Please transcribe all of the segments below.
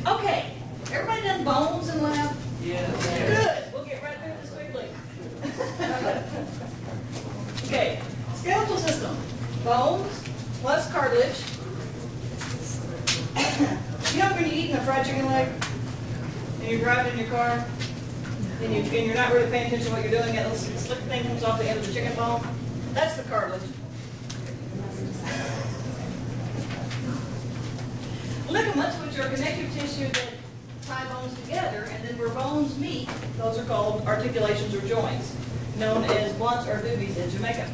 Okay, everybody done bones in lab? Yeah. Good. We'll get right through this quickly. Okay, skeletal system. Bones plus cartilage. You know when you're eating a fried chicken leg and you're driving in your car and you're not really paying attention to what you're doing, and this slick thing comes off the end of the chicken bone? That's the cartilage. Ligaments, which are connective tissue that tie bones together, and then where bones meet, those are called articulations or joints, known as blunts or doobies in Jamaica.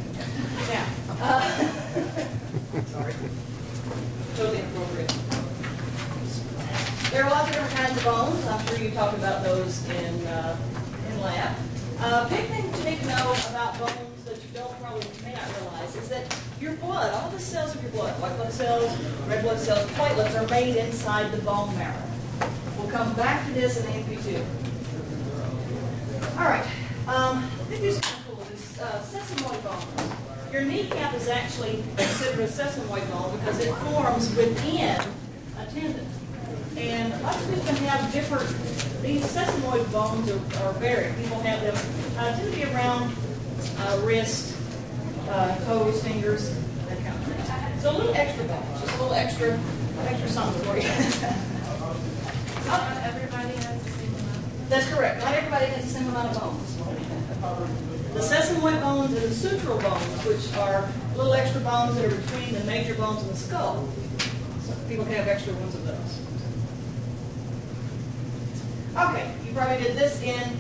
Now, sorry, totally inappropriate. There are lots of different kinds of bones. I'm sure you talked about those in lab. Big thing to need to know about bones that you may not realize is that your blood, all the cells of your blood, white blood cells, red blood cells, platelets, are made inside the bone marrow. We'll come back to this in AP2. All right. I think these are kind of cool. This sesamoid bone. Your kneecap is actually considered a sesamoid bone because it forms within a tendon. And lots of people can have different, these sesamoid bones are varied. People have them, tend to be around wrist, toes, fingers, that kind of thing. So a little extra bones, just a little extra something for you. Not everybody has the same amount. That's correct. Not everybody has the same amount of bones. The sesamoid bones and the sutural bones, which are little extra bones that are between the major bones in the skull. So people can have extra ones of those. Okay, you probably did this in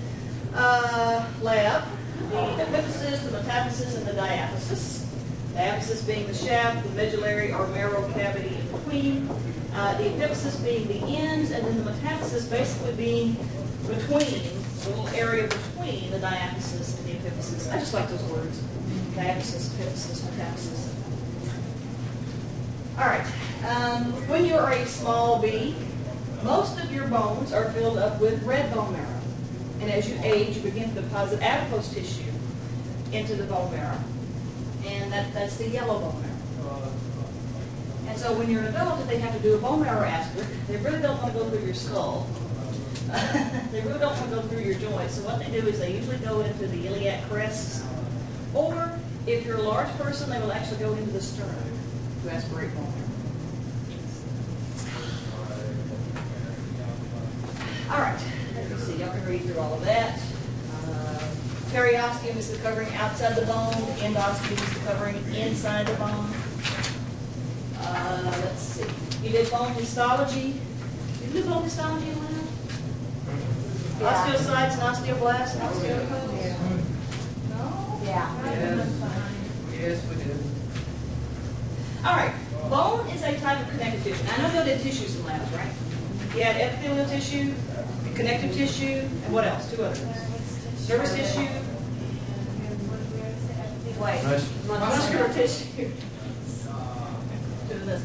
lab. The epiphysis, the metaphysis, and the diaphysis. Diaphysis being the shaft, the medullary or marrow cavity in between. The epiphysis being the ends, and then the metaphysis basically being between, the little area between the diaphysis and the epiphysis. I just like those words. Diaphysis, epiphysis, metaphysis. All right. When you are a small bee, most of your bones are filled up with red bone marrow. And as you age, you begin to deposit adipose tissue into the bone marrow. And that's the yellow bone marrow. And so when you're an adult, if they have to do a bone marrow aspirate, they really don't want to go through your skull. They really don't want to go through your joints. So what they do is they usually go into the iliac crests. Or if you're a large person, they will actually go into the sternum to aspirate bone marrow. All right, let me see. Y'all can read through all of that. Periosteum is the covering outside the bone. Endosteum is the covering inside the bone. Let's see. You did bone histology. Did you do bone histology in lab? Yeah. Osteocytes and osteoblasts and osteoclasts? Yeah. No? Yeah. Yes, we did. All right. Bone is a type of connective tissue. I know y'all did tissues in labs, right? You had epithelial tissue, connective tissue, and what else? Two others. Nervous tissue. Wait. Muscular tissue.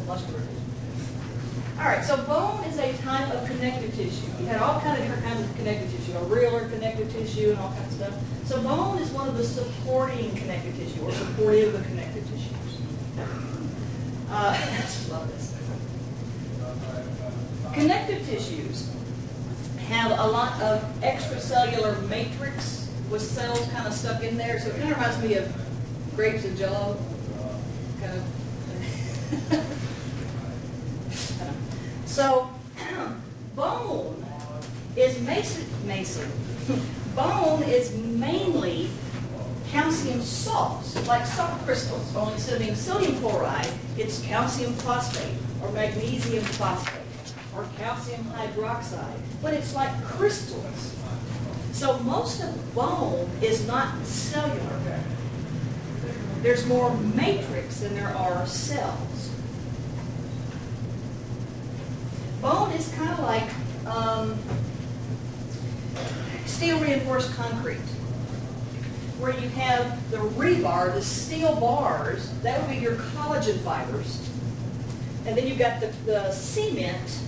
Muscular tissue. All right, so bone is a type of connective tissue. You had all kinds of different kinds of connective tissue, a realer connective tissue and all kinds of stuff. So bone is one of the supporting connective tissue or supportive of connective tissues. I just love this. Connective tissues have a lot of extracellular matrix with cells kind of stuck in there. So it kind of reminds me of grapes and jello. Kind of. So bone is bone is mainly calcium salts, like salt crystals. Only instead of being sodium chloride, it's calcium phosphate or magnesium phosphate or calcium hydroxide. But it's like crystals. So most of bone is not cellular. There's more matrix than there are cells. Bone is kind of like steel reinforced concrete, where you have the rebar, the steel bars, that would be your collagen fibers. And then you've got the cement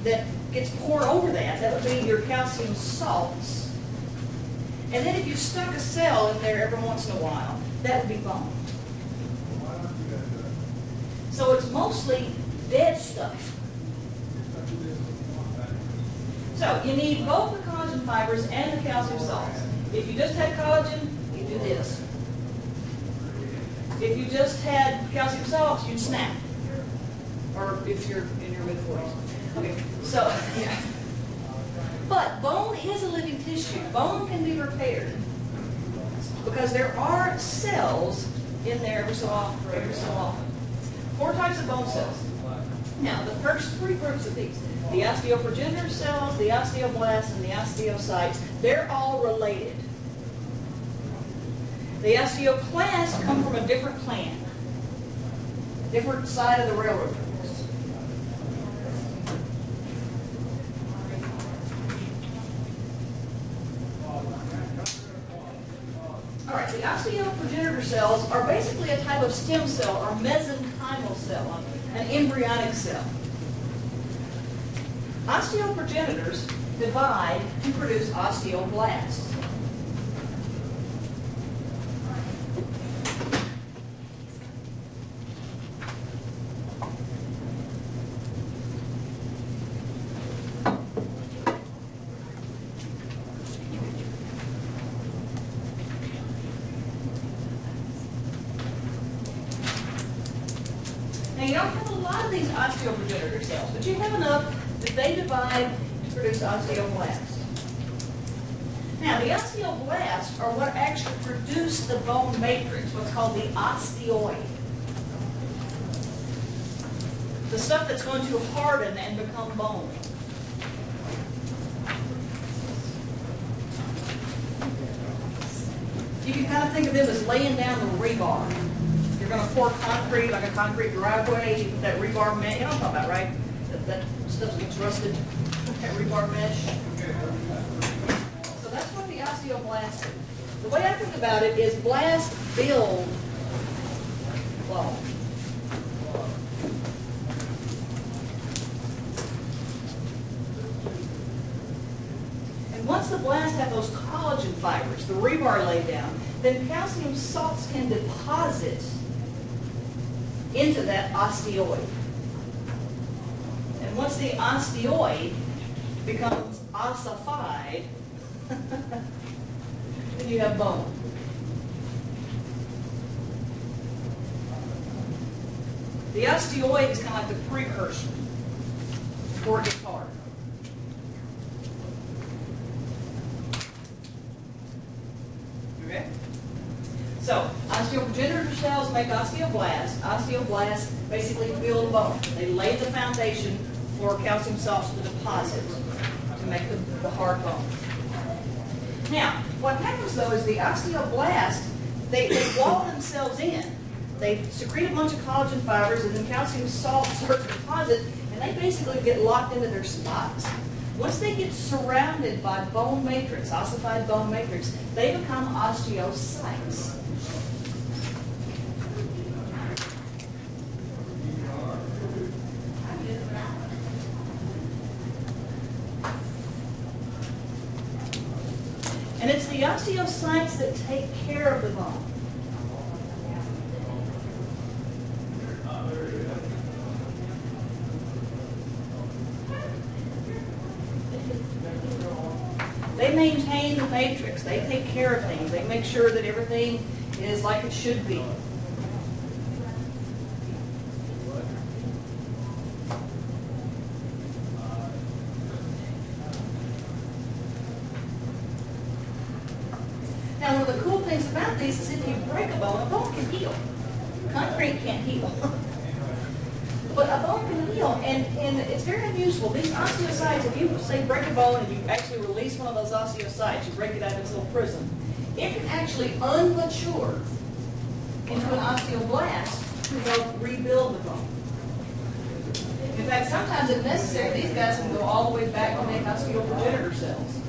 that gets poured over that. That would be your calcium salts. And then if you stuck a cell in there every once in a while, that would be bone. So it's mostly dead stuff. So you need both the collagen fibers and the calcium salts. If you just had collagen, you do this. If you just had calcium salts, you'd snap. Or if you're in your mid-40s. Okay, so, yeah. But bone is a living tissue. Bone can be repaired because there are cells in there every so often. 4 types of bone cells. Now, the first 3 groups of these, the osteoprogenitor cells, the osteoblasts, and the osteocytes, they're all related. The osteoclasts come from a different clan, different side of the railroad tracks. All right, the osteoprogenitor cells are basically a type of stem cell or mesenchymal cell, an embryonic cell. Osteoprogenitors divide to produce osteoblasts. Now, you don't have a lot of these osteoprogenitor cells, but you have enough that they divide to produce osteoblasts. Now, the osteoblasts are what actually produce the bone matrix, what's called the osteoid. The stuff that's going to harden and become bone. You can kind of think of them as laying down the rebar. You're going to pour concrete, like a concrete driveway, you put that rebar mesh, you know what I'm talking about, right? That stuff gets rusted, that rebar mesh. So that's what the osteoblast is. The way I think about it is blasts build bone. And once the blasts have those collagen fibers, the rebar laid down, then calcium salts can deposit into that osteoid. And once the osteoid becomes ossified, then you have bone. The osteoid is kind of like the precursor before it gets hard. Okay? So, osteoprogenitor cells make osteoblasts. Osteoblasts basically build bone. They lay the foundation for calcium salts to deposit to make the hard bone. Now, what happens though is the osteoblasts, they wall themselves in. They secrete a bunch of collagen fibers and then calcium salts start to deposit, and they basically get locked into their spots. Once they get surrounded by bone matrix, ossified bone matrix, they become osteocytes. And it's the osteocytes that take care of the bone. They maintain the matrix. They take care of things. They make sure that everything is like it should be. Now, one of the cool things about these is if you break a bone can heal. Concrete can't heal. But a bone can heal, and it's very unusual. These osteocytes, if you say break a bone and you actually release one of those osteocytes, you break it out of its little prism, it can actually unmature into an osteoblast to help rebuild the bone. In fact, sometimes if necessary, these guys can go all the way back to make osteoprogenitor cells.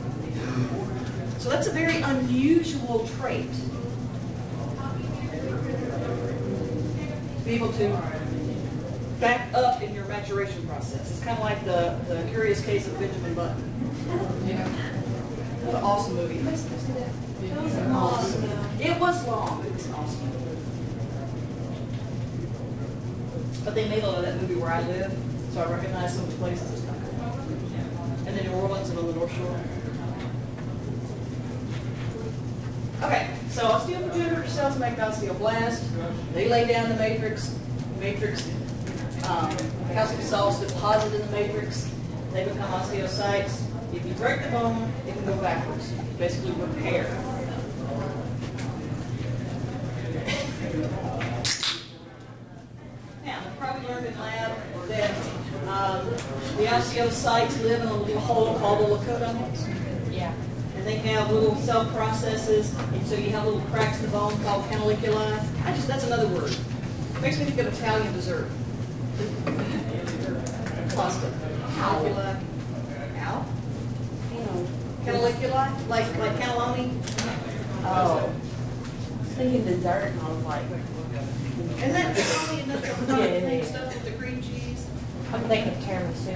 So that's a very unusual trait. To be able to back up in your maturation process. It's kind of like the Curious Case of Benjamin Button. Yeah. What an awesome movie. It was awesome. It was long, but it was awesome. but they made a lot of that movie Where I Live, so I recognize some of the places. And then New Orleans and on the North Shore. Okay, so osteoprogenitor cells make osteoblast. They lay down the matrix. Calcium salts deposit in the matrix. They become osteocytes. If you break the bone, it can go backwards. Basically repair. Now, you probably learned in lab that the osteocytes live in a little hole called the lacuna. Yeah. And they have little cell processes, and so you have little cracks in the bone called canaliculi. That's another word. It makes me think of Italian dessert. Pasta. Canaliculi. Ow? Canaliculi? Like cannelloni? Oh. I was thinking dessert, and I was like, And that cannelloni and that Yeah. stuff with the cream cheese. I'm thinking tiramisu.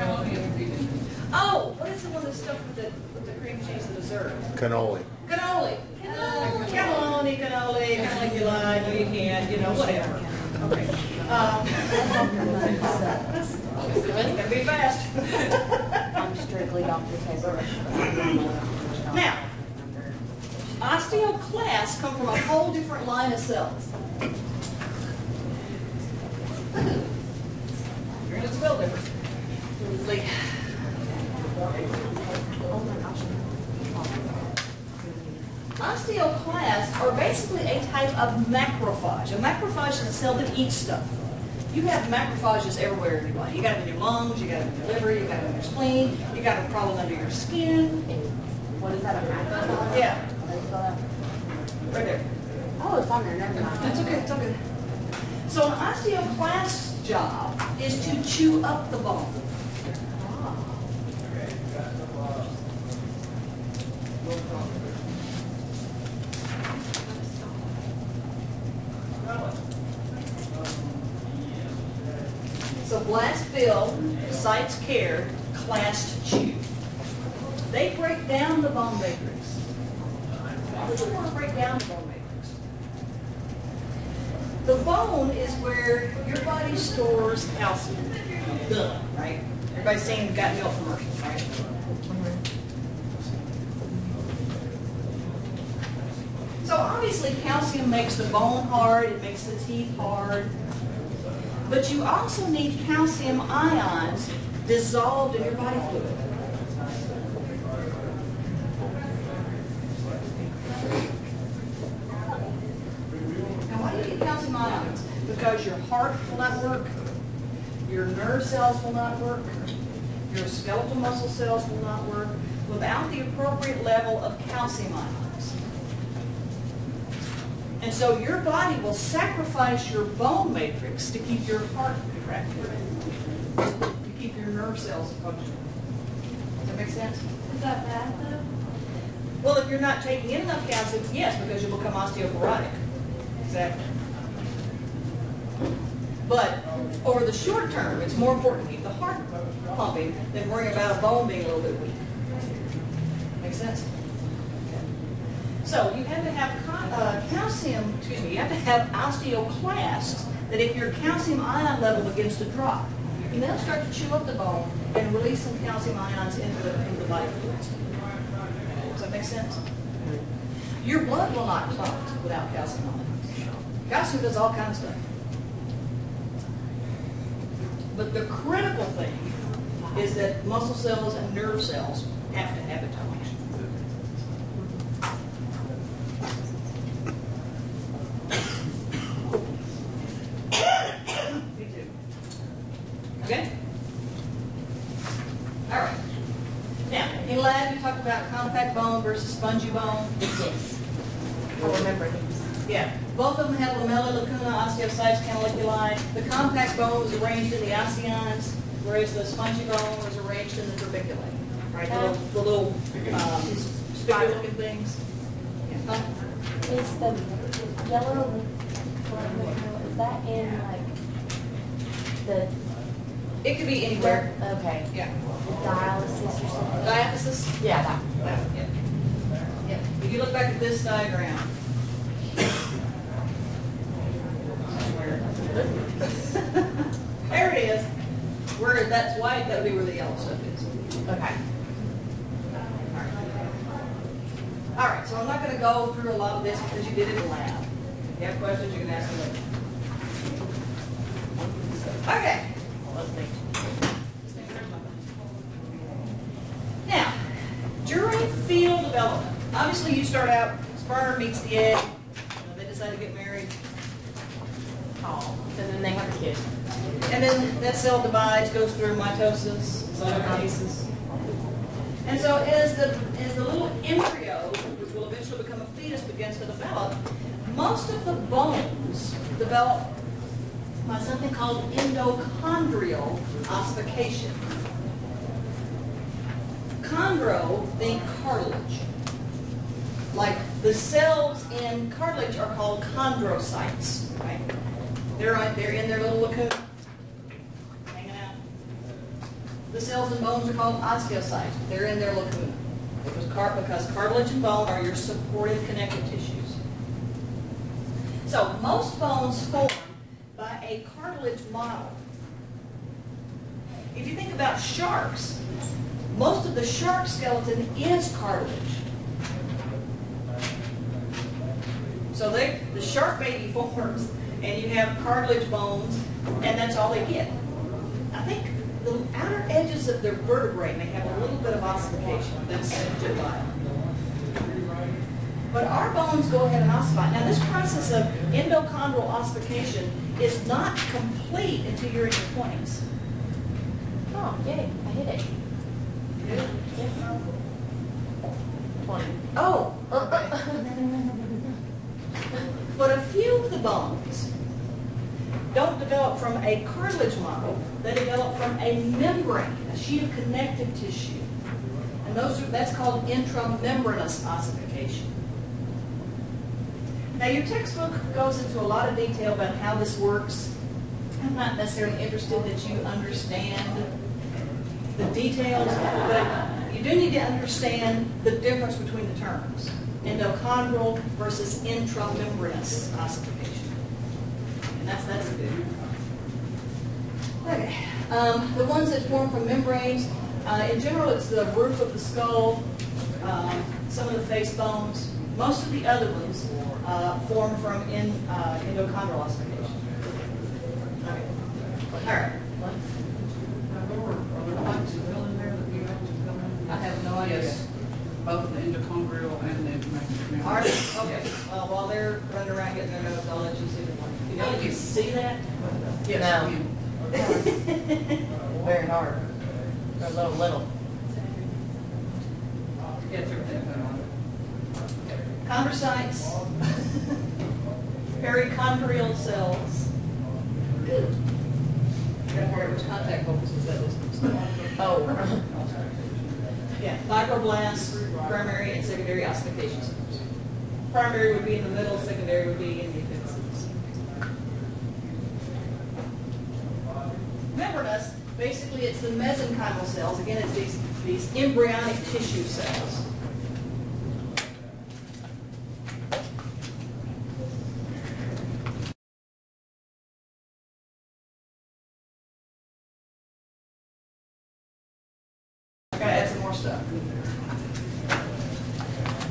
Oh, what is the one that's stuffed with the cream cheese and dessert? Cannoli. Cannoli. Cannelloni, cannoli, canaliculi, no you can't, whatever. Okay. It's gonna be fast. I'm strictly Dr. Pepper. Now, osteoclasts come from a whole different line of cells. You're gonna spell different. Like, Oh my gosh. osteoclasts are basically a type of macrophage. A macrophage is a cell that eats stuff. You have macrophages everywhere in your body. You got them in your lungs, you got them in your liver, you got them in your spleen, you got them crawling under your skin. What is that, a macrophage? Yeah, How do you spell that? right there. Oh, it's on there, never mind. It's okay, it's okay. So an osteoclast's job is to chew up the bone. So blast fill, sites care, clast chew. They break down the bone matrix. Why would you want to break down the bone matrix? The bone is where your body stores calcium. Duh, right? Everybody's seen Got Milk commercials, right? So obviously calcium makes the bone hard, it makes the teeth hard. But you also need calcium ions dissolved in your body fluid. Now why do you need calcium ions? Because your heart will not work, your nerve cells will not work, your skeletal muscle cells will not work without the appropriate level of calcium ions. And so your body will sacrifice your bone matrix to keep your heart contracted, to keep your nerve cells functioning. Does that make sense? Is that bad, though? Well, if you're not taking in enough calcium, yes, because you'll become osteoporotic. Exactly. But over the short term, it's more important to keep the heart pumping than worrying about a bone being a little bit weak. Make sense? So you have to have calcium, you have to have osteoclasts that if your calcium ion level begins to drop, you then start to chew up the bone and release some calcium ions into the body fluids. Does that make sense? Your blood will not clot without calcium ions. Calcium does all kinds of stuff. But the critical thing is that muscle cells and nerve cells have to have it to function. Okay? All right. Now, in lab, you talked about compact bone versus spongy bone. Yes. I remember these. Yeah. Both of them have lamella, lacuna, osteocytes, canaliculi. The compact bone was arranged in the osseons, whereas the spongy bone was arranged in the trabeculae. Right? The little spider-looking things. Yeah. Huh? Is the yellow, is that in like the, It could be anywhere. okay, Yeah. dialysis or something? Diaphysis? Yeah, that. Yeah. Yeah. If you look back at this diagram, detail stuff is. Okay. All right, so I'm not going to go through a lot of this because you did it in lab. If you have questions, you can ask me later. Okay. Now, during fetal development, obviously you start out, sperm meets the egg, they decide to get married. Oh, and then they have a kid. And then that cell divides, goes through mitosis, zoonosis. And so as the little embryo, which will eventually become a fetus, begins to develop, most of the bones develop by something called endochondrial ossification. Chondro, think cartilage. Like the cells in cartilage are called chondrocytes, right? They're in their little cocoon, hanging out. The cells in bones are called osteocytes. They're in their cocoon because cartilage and bone are your supportive connective tissues. So most bones form by a cartilage model. If you think about sharks, most of the shark skeleton is cartilage. So the shark baby forms, and you have cartilage bones, and that's all they get. I think the outer edges of their vertebrae may have a little bit of ossification. That's juvenile. But our bones go ahead and ossify. Now, this process of endochondral ossification is not complete until you're in your 20s. Oh, yay, I hit it. Yeah. 20. Oh, okay. But a few of the bones don't develop from a cartilage model. They develop from a membrane, a sheet of connective tissue. And that's called intramembranous ossification. Now, your textbook goes into a lot of detail about how this works. I'm not necessarily interested that you understand the details, but you do need to understand the difference between the terms. Endochondral versus intramembranous ossification. And that's a big one. Okay. The ones that form from membranes, in general, it's the roof of the skull, some of the face bones. Most of the other ones form from endochondral ossification. Okay. All right. I have no idea. Yes. Both the endochondrial and the intramembranous. Are they? Okay. Well, while they're running around getting their notes, I'll let you see the one. Can you see that? Yes, No. Very hard. They're little. Yes, everything. Chondrocytes, perichondrial cells. Good. You gotta figure out which contact focuses that is. Oh. Yeah, fibroblasts, primary and secondary ossification centers. Primary would be in the middle, secondary would be in the epiphyseals. Membranous, basically it's the mesenchymal cells. Again, it's these embryonic tissue cells. Gotta add some more stuff.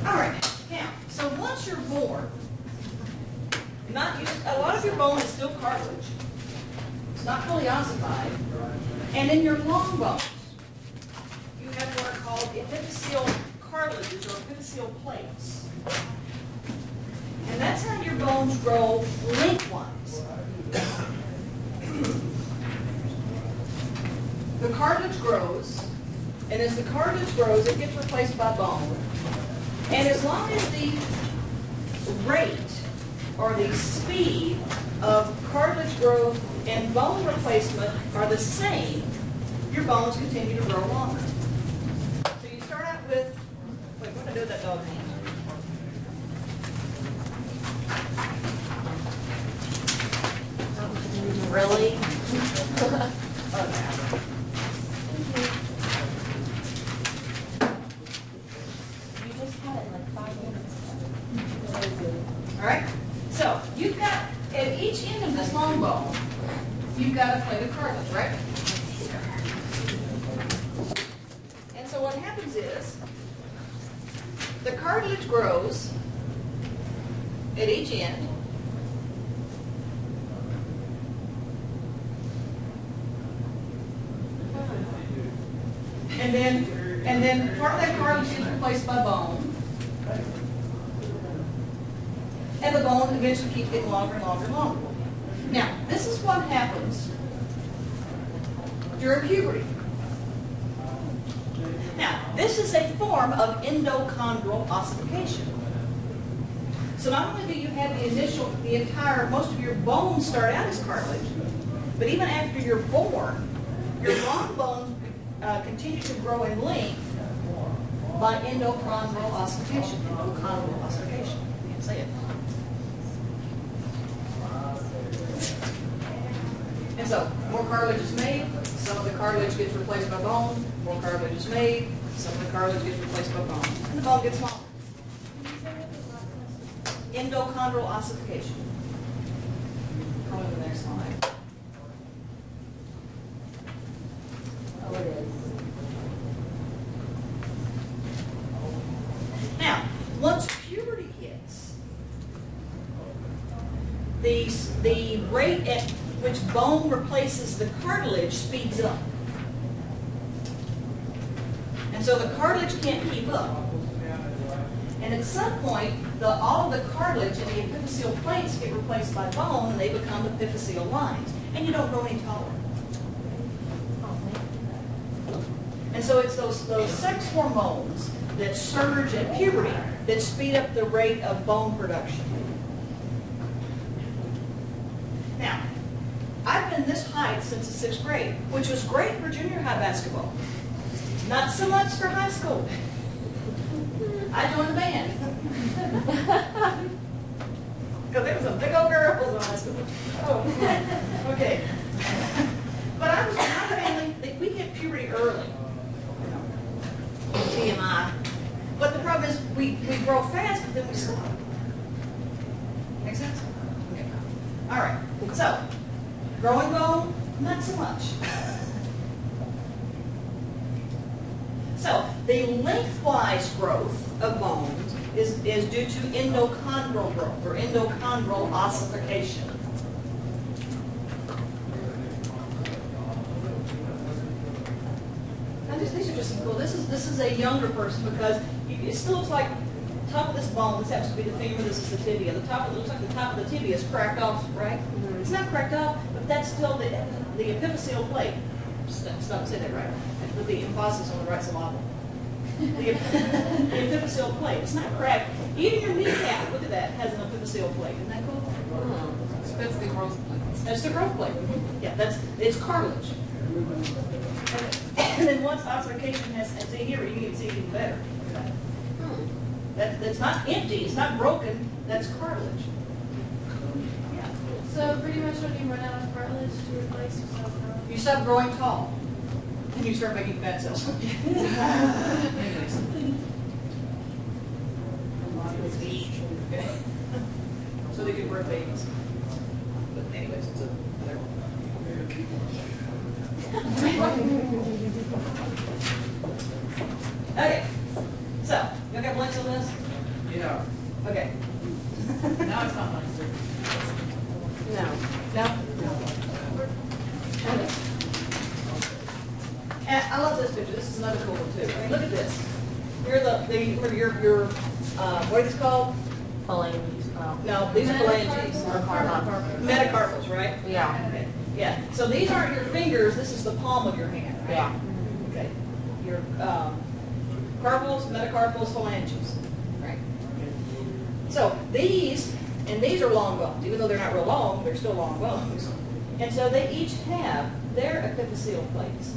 All right, now, so once you're born, a lot of your bone is still cartilage. It's not fully ossified. And in your long bones, you have what are called epiphyseal cartilages or epiphyseal plates. And that's how your bones grow lengthwise. The cartilage grows. And as the cartilage grows, it gets replaced by bone. And as long as the rate or the speed of cartilage growth and bone replacement are the same, your bones continue to grow longer. So you start out with, wait, what did I do with that dog hand? Really? Okay. All right? So you've got, at each end of this long bone, you've got a plate of cartilage, right? so what happens is the cartilage grows at each end. And then part of that cartilage is replaced by bone. And the bone eventually keeps getting longer and longer and longer. Now, this is what happens during puberty. Now, this is a form of endochondral ossification. So not only do you have most of your bones start out as cartilage, but even after you're born, your long bones continue to grow in length by endochondral ossification. Endochondral ossification. You can't say it. And so, more cartilage is made, some of the cartilage gets replaced by bone, more cartilage is made, some of the cartilage gets replaced by bone, and the bone gets smaller. Endochondral ossification. Go to the next slide. Oh, it is. Now, once puberty hits, the rate at which bone replaces the cartilage speeds up. And so the cartilage can't keep up. And at some point, all of the cartilage in the epiphyseal plates get replaced by bone, and they become epiphyseal lines. And you don't grow any taller. And so it's those sex hormones that surge at puberty that speed up the rate of bone production. Now, I've been this height since the 6th grade, which was great for junior high basketball. Not so much for high school. I joined the band. Because there was some big old girls in high school. Oh, okay. But my family, we hit puberty early. TMI. But the problem is we grow fast, but then we stop. Make sense? Okay. All right. So, growing bone, not so much. So, the lengthwise growth of bones is due to endochondral growth, or endochondral ossification. Now, these are just some cool. This is a younger person because it still looks like the top of this bone. This happens to be the femur. This is the tibia. It looks like the top of the tibia is cracked off, right? Mm-hmm. It's not cracked off, but that's still the epiphyseal plate. Stop saying that right. With the emphasis on the right syllable. The epiphyseal plate. It's not cracked. Even your kneecap, look at that, has an epiphyseal plate. Isn't that cool? So that's the growth plate. That's the growth plate. Yeah, it's cartilage. And then once ossification has, and see here, you can see it even better. That's not empty, it's not broken, that's cartilage. Yeah. So pretty much when you run out of cartilage to replace, You stop growing tall, and you start making fat cells. Anyways. Okay. So they can birth babies. But anyways, it's another one. Okay, so, you got blanks on this? Yeah. Okay. Now it's not like No. No? Okay. And I love this picture. This is another cool one too. I mean, look at this. Here are your what are these called? Phalanges. No, these are phalanges. Metacarpals, right? Yeah. Okay. Yeah. So these aren't your fingers. This is the palm of your hand, right? Yeah. Okay. Your carpals, metacarpals, phalanges. Right. So these are long bones. Even though they're not real long, they're still long bones. And so they each have their epiphyseal plates.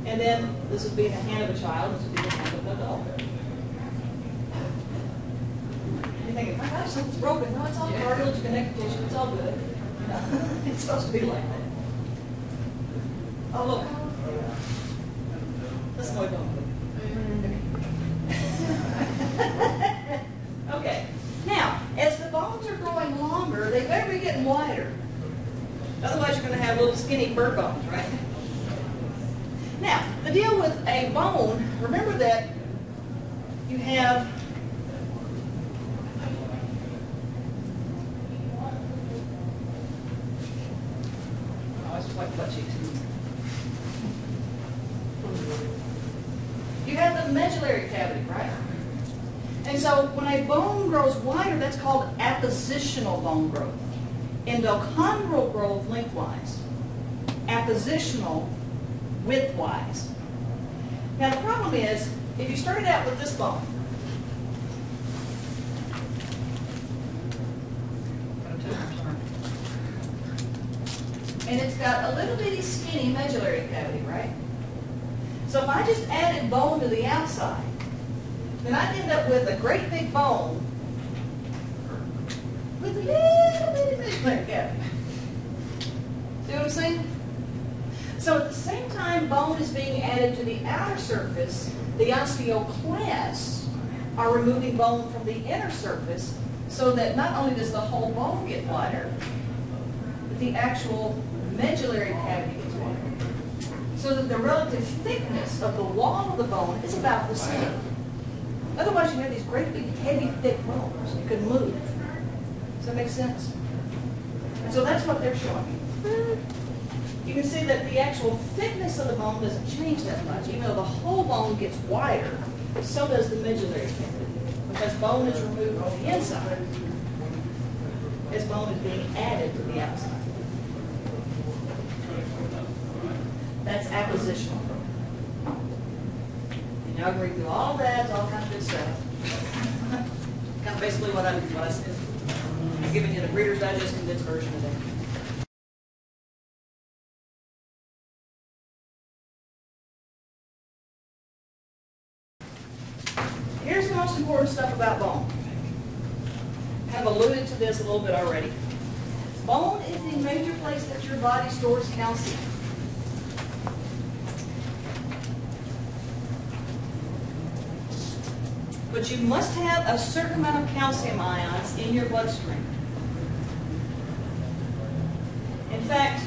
And then this would be the hand of a child. This would be the hand of an adult. You're thinking, my gosh, something's broken. No, it's all cartilage, connective tissue. It's all good. No, it's supposed to be like that. Oh, look. This is my bone. Okay. Now, as the bones are growing longer, they better be getting wider. Otherwise, you're going to have little skinny bird bones, right? Now, the deal with a bone, remember that you have it's just like butt cheeks. You have the medullary cavity, right? And so when a bone grows wider, that's called appositional bone growth. Endochondral growth lengthwise. Appositional widthwise. Now the problem is, if you started out with this bone, and it's got a little bitty skinny medullary cavity, right? So if I just added bone to the outside, then I'd end up with a great big bone with a little bitty medullary cavity. See what I'm saying? So at the same time bone is being added to the outer surface, the osteoclasts are removing bone from the inner surface so that not only does the whole bone get wider, but the actual medullary cavity gets wider. So that the relative thickness of the wall of the bone is about the same. Otherwise you have these great big heavy thick bones. You could move. Does that make sense? And so that's what they're showing you. You can see that the actual thickness of the bone doesn't change that much. Even though the whole bone gets wider, so does the medullary cavity. Because bone is removed from the inside as bone is being added to the outside. That's appositional growth. And y'all can read through all that, it's all kind of good stuff. Kind of basically what I said. I'm giving you the Reader's Digest condensed version of that. Here's the most important stuff about bone. I have alluded to this a little bit already. Bone is the major place that your body stores calcium. But you must have a certain amount of calcium ions in your bloodstream. In fact,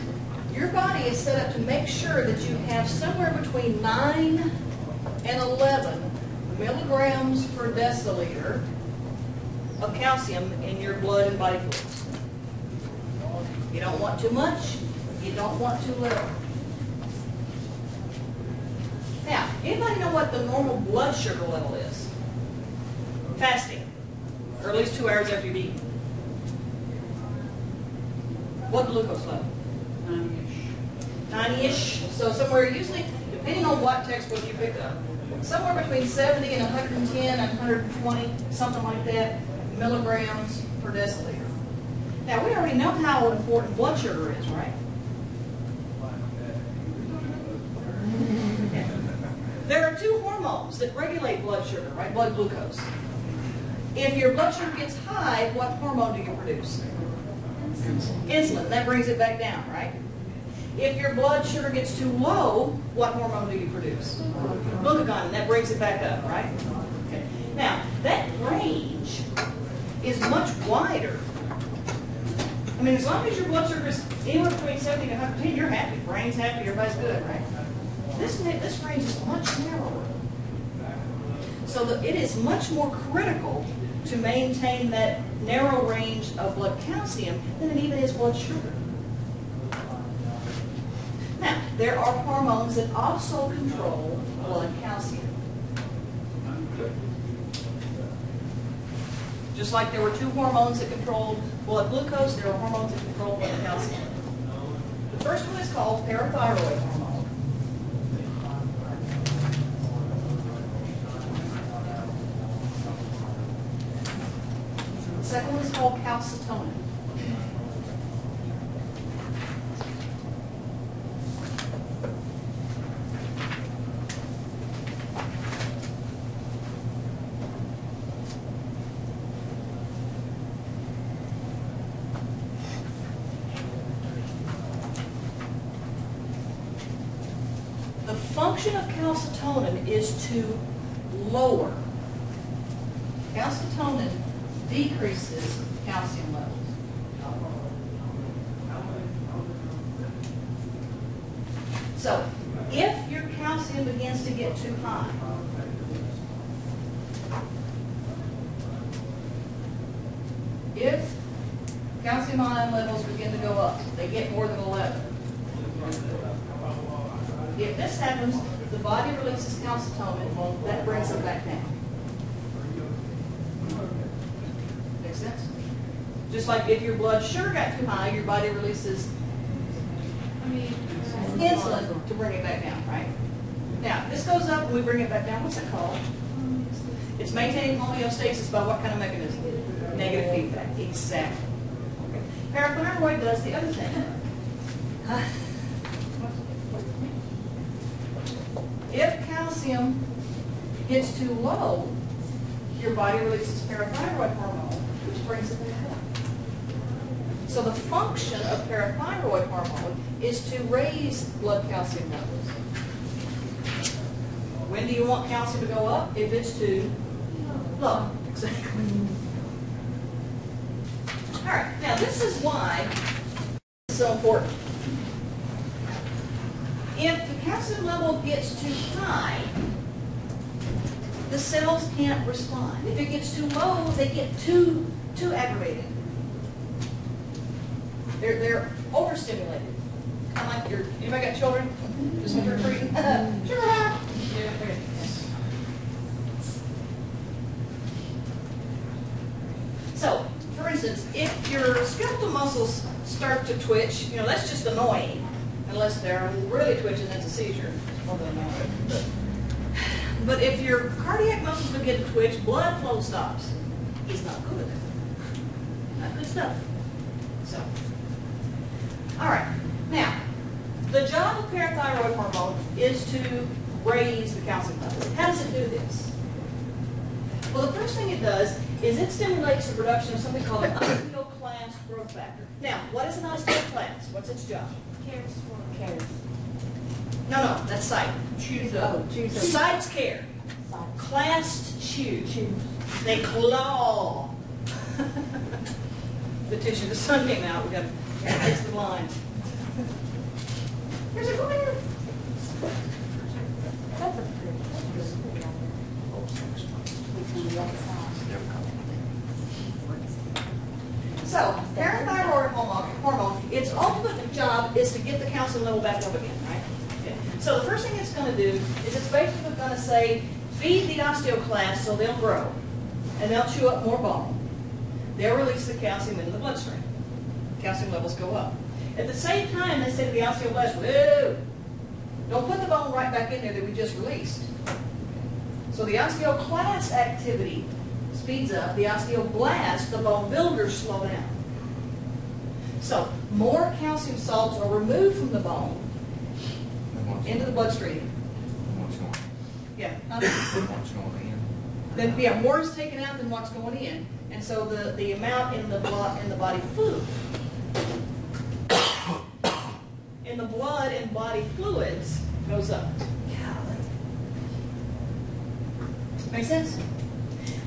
your body is set up to make sure that you have somewhere between 9 and 11 milligrams per deciliter of calcium in your blood and body fluids. You don't want too much, you don't want too little. Now, anybody know what the normal blood sugar level is? Fasting, or at least 2 hours after you've eaten. What glucose level? 90-ish. 90-ish. So somewhere, usually, depending on what textbook you pick up, somewhere between 70 and 110 and 120, something like that, milligrams per deciliter. Now, we already know how important blood sugar is, right? There are 2 hormones that regulate blood sugar, right? Blood glucose. If your blood sugar gets high, what hormone do you produce? Insulin. That brings it back down, right? If your blood sugar gets too low, what hormone do you produce? Glucagon, and that brings it back up, right? Okay. Now, that range is much wider. I mean, as long as your blood sugar is anywhere between 70 and 110, you're happy. Brain's happy, everybody's good, right? This range is much narrower. So that it is much more critical to maintain that narrow range of blood calcium than it even is blood sugar. Now, there are hormones that also control blood calcium. Just like there were 2 hormones that controlled blood glucose, there are hormones that control blood calcium. The first one is called parathyroid hormone. The second one is called calcitonin. The function of calcitonin is to lower. Calcitonin decreases calcium levels. So, if your calcium begins to get too high? If calcium ion levels begin to go up, they get more than 11. If this happens, the body releases calcitonin, that brings it back down. Make sense? Just like if your blood sugar got too high, your body releases insulin to bring it back down, right? Now, this goes up and we bring it back down. What's it called? It's maintaining homeostasis by what kind of mechanism? Negative feedback. Exactly. Okay. Parathyroid does the other thing. If calcium gets too low, your body releases parathyroid hormone, which brings it back up. So the function of parathyroid hormone is to raise blood calcium levels. When do you want calcium to go up? If it's too low. Exactly. All right. Now this is why it's so important. If the calcium level gets too high, the cells can't respond. If it gets too low, they get too aggravated. They're overstimulated. Kind of like anybody got children? Just trick or treating? Sure. Yeah, okay. So, for instance, if your skeletal muscles start to twitch, that's just annoying. Unless they're really twitching, that's a seizure. But if your cardiac muscles begin to twitch, blood flow stops. It's not good. Not good stuff. So, all right. Now, the job of parathyroid hormone is to raise the calcium levels. How does it do this? Well, the first thing it does is it stimulates the production of something called an osteoclast growth factor. Now, what is an osteoclast? What's its job? Cares for. Cares. No, that's site. Choose a. Sites care. Clast chew. They claw the tissue. The sun came out. We got to fix the blinds. Here's a go here. That's a pretty. So, parathyroid hormone, its ultimate job is to get the calcium level back up again, right? Okay. So the first thing it's going to do is it's basically going to say, feed the osteoclasts so they'll grow, and they'll chew up more bone. They'll release the calcium into the bloodstream. Calcium levels go up. At the same time, they say to the osteoclast, whoa, don't put the bone right back in there that we just released. So the osteoclast activity speeds up. The osteoblasts, the bone builders, slow down. So more calcium salts are removed from the bone into the bloodstream. Yeah. Then more is taken out than what's going in, and so the amount in the body fluid, in the blood and body fluids goes up. Make sense?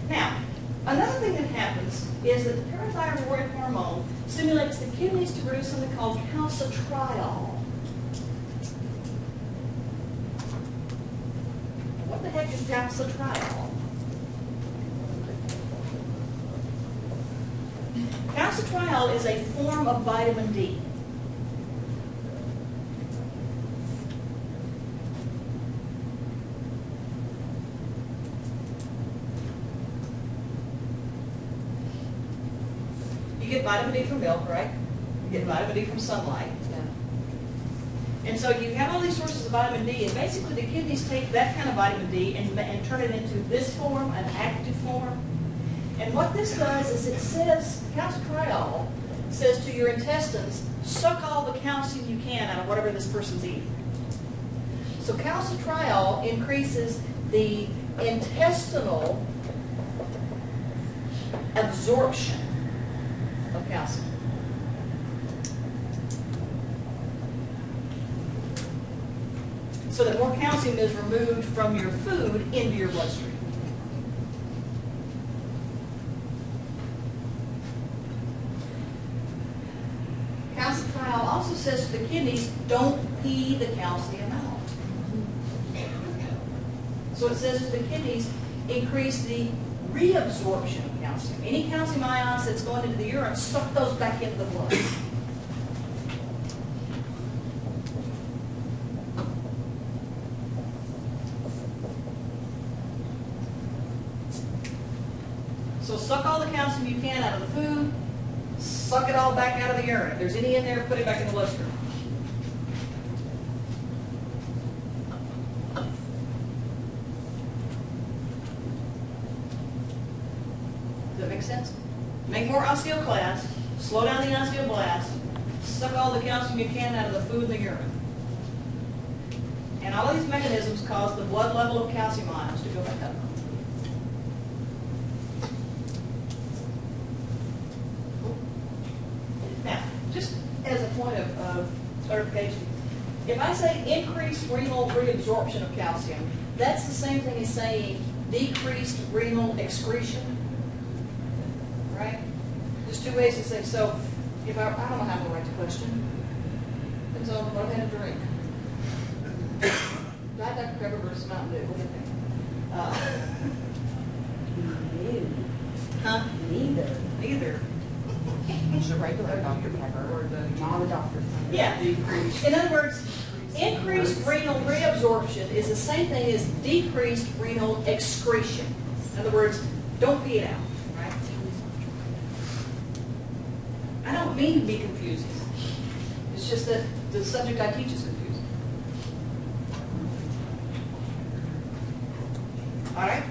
Now, another thing that happens is that the parathyroid hormone stimulates the kidneys to produce something called calcitriol. What the heck is calcitriol? Calcitriol is a form of vitamin D. You get vitamin D from milk, right? You get vitamin D from sunlight. Yeah. And so you have all these sources of vitamin D, and basically the kidneys take that kind of vitamin D and turn it into this form, an active form. And what this does is it says, calcitriol says to your intestines, suck all the calcium you can out of whatever this person's eating. So calcitriol increases the intestinal absorption of calcium. So that more calcium is removed from your food into your bloodstream. Calcitriol also says to the kidneys, don't pee the calcium out. So it says the kidneys increase the reabsorption of calcium. Any calcium ions that's going into the urine, suck those back into the blood. So suck all the calcium you can out of the food, suck it all back out of the urine. If there's any in there, put it back in the bloodstream. Does that make sense? Make more osteoclasts, slow down the osteoblast, suck all the calcium you can out of the food and the urine. And all of these mechanisms cause the blood level of calcium ions to go back up. Now, just as a point of clarification, if I say increased renal reabsorption of calcium, that's the same thing as saying decreased renal excretion, right? There's two ways to say. So, if I don't know how to write the question. Depends on what I've had to drink. Diet Dr. Pepper versus Mountain Dew. What do you think? Huh? Neither. Neither. It's a regular Dr. Pepper or not a doctor's Pepper. Yeah. In other words, increased renal reabsorption is the same thing as decreased renal excretion. In other words, don't pee it out, right? I don't mean to be confusing. It's just that the subject I teach is confusing. All right?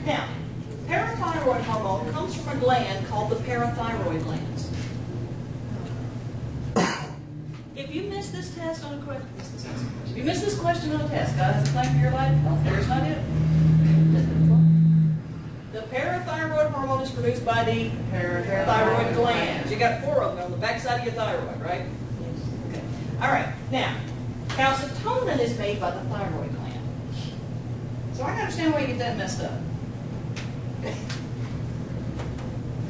Now, parathyroid hormone comes from a gland called the parathyroid glands. If you miss this test on a question, if you miss this question on a test, God has a plan for your life, there's not it. The parathyroid hormone is produced by the parathyroid glands. You got 4 of them on the backside of your thyroid, right? Okay. All right. Now, calcitonin is made by the thyroid gland. So I can understand why you get that messed up.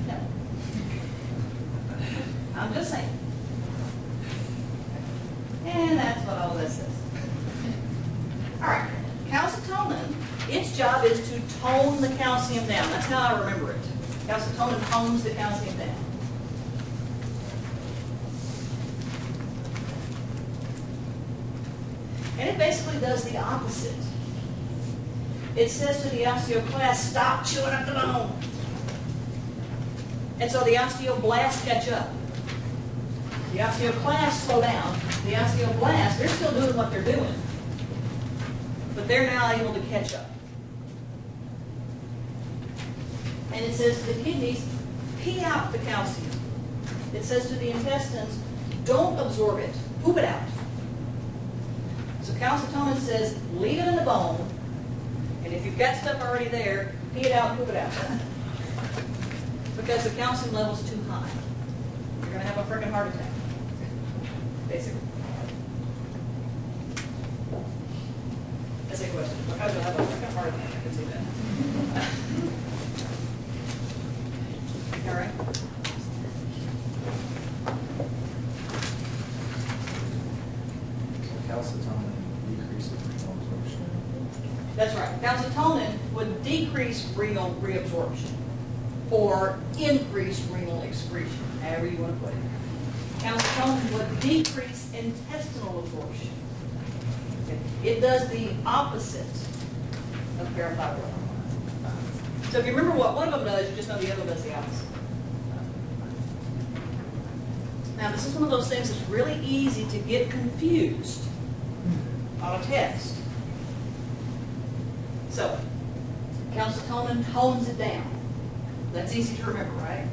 No. I'm just saying. And that's what all this is. All right. Calcitonin, its job is to tone the calcium down. That's how I remember it. Calcitonin tones the calcium down. And it basically does the opposite. It says to the osteoclast, stop chewing up the bone. And so the osteoblasts catch up. The osteoclasts slow down. The osteoblasts, they're still doing what they're doing. But they're now able to catch up. And it says to the kidneys, pee out the calcium. It says to the intestines, don't absorb it, poop it out. So calcitonin says, leave it in the bone, and if you've got stuff already there, pee it out, poop it out. Because the calcium level's too high. You're going to have a freaking heart attack, basically. That's a question. How do I have a freaking heart attack? I can see that. All right. Calcitonin decreases renal absorption. That's right. Calcitonin would decrease renal reabsorption or increase renal excretion, however you want to put it. Calcitonin would decrease intestinal absorption. Okay. It does the opposite of parathyroid. So if you remember what one of them does, you just know the other one does the opposite. Now, this is one of those things that's really easy to get confused on a test. So, calcitonin tones it down. That's easy to remember, right?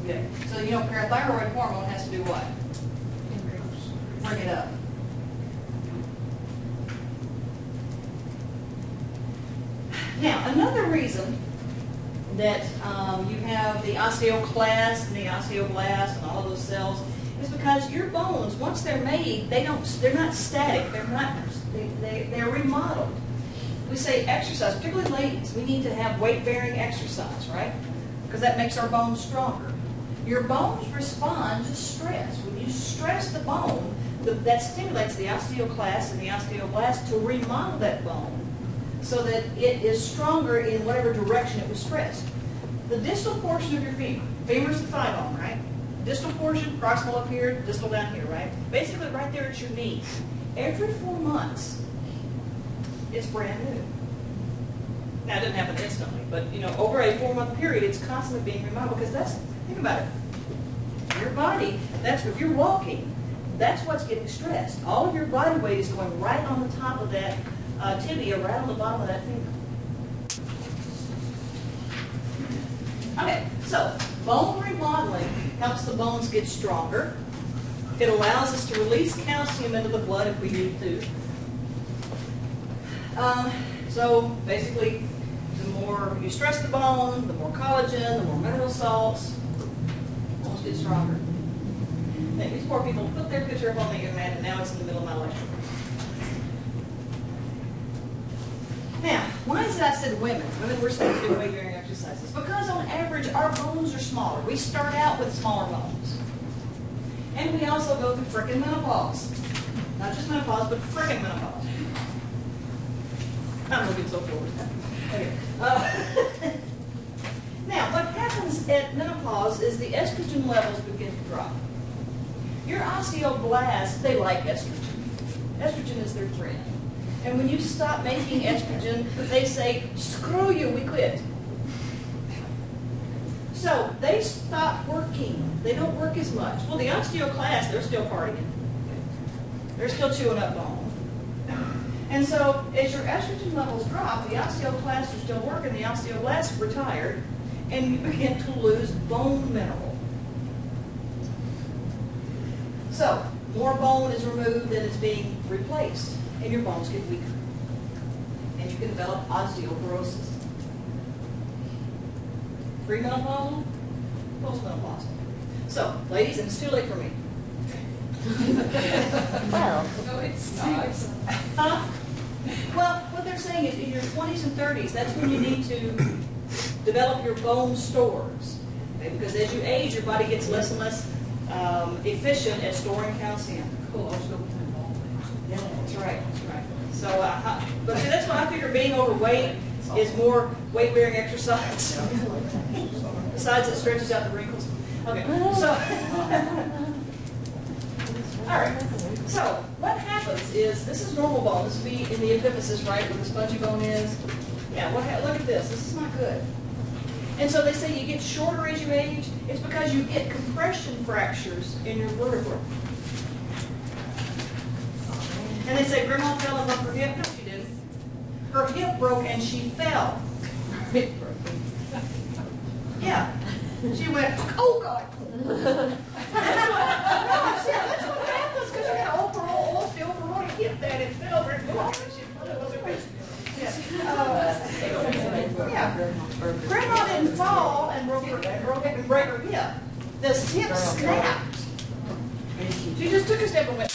Okay. So, you know, parathyroid hormone has to do what? Bring it up. Now, another reason that you have the osteoclasts and the osteoblasts and all of those cells is because your bones, once they're made, they're not static. They're remodeled. We say exercise, particularly ladies, we need to have weight-bearing exercise, right? Because that makes our bones stronger. Your bones respond to stress. When you stress the that stimulates the osteoclasts and the osteoblasts to remodel that bone so that it is stronger in whatever direction it was stressed. The distal portion of your femur, femur's the thigh bone, right? Distal portion, proximal up here, distal down here, right? Basically right there at your knee. Every 4 months, it's brand new. Now, it doesn't happen instantly, but you know, over a 4-month period, it's constantly being remodeled because that's, think about it. Your body, that's if you're walking, that's what's getting stressed. All of your body weight is going right on the top of that tibia, right on the bottom of that finger. Okay, so bone remodeling helps the bones get stronger. It allows us to release calcium into the blood if we need to. So basically, the more you stress the bone, the more collagen, the more mineral salts, bones get stronger. Now, these poor people put their picture up on the internet, and now it's in the middle of my lecture. Now, why is it I said women? Women were supposed to do weight-bearing exercises. Because on average, our bones are smaller. We start out with smaller bones. And we also go through frickin' menopause. Not just menopause, but frickin' menopause. I'm looking so forward to that. Okay. Now, what happens at menopause is the estrogen levels begin to drop. Your osteoblasts, they like estrogen. Estrogen is their friend. And when you stop making estrogen, they say, screw you, we quit. So they stop working. They don't work as much. Well, the osteoclasts, they're still partying. They're still chewing up bone. And so as your estrogen levels drop, the osteoclasts are still working, the osteoblasts are retired, and you begin to lose bone mineral. So more bone is removed than is being replaced, and your bones get weaker. And you can develop osteoporosis. Premenopausal, postmenopausal. So, ladies, and it's too late for me. Well, No, it's not. Well, what they're saying is in your 20s and 30s, that's when you need to develop your bone stores. Okay? Because as you age, your body gets less and less efficient at storing calcium. Cool, I'll just go with ball. Yeah, that's right. That's right. So, but see, that's why I figure being overweight is more weight-bearing exercise. Besides, it stretches out the wrinkles. Okay, so, all right. So, what happens is, this is normal bone. This would be in the epiphyseal, right, where the spongy bone is. Yeah, look at this. This is not good. And so they say you get shorter as you age. It's because you get compression fractures in your vertebrae. And they say, Grandma fell and broke her hip. No, she didn't. Her hip broke and she fell. Yeah. She went, oh God. That's what happens because you got an osteoporotic hip that it fell over and broke and she wasn't racing. Yeah. Grandma didn't fall and break her hip. The hip snapped. She just took a step and went.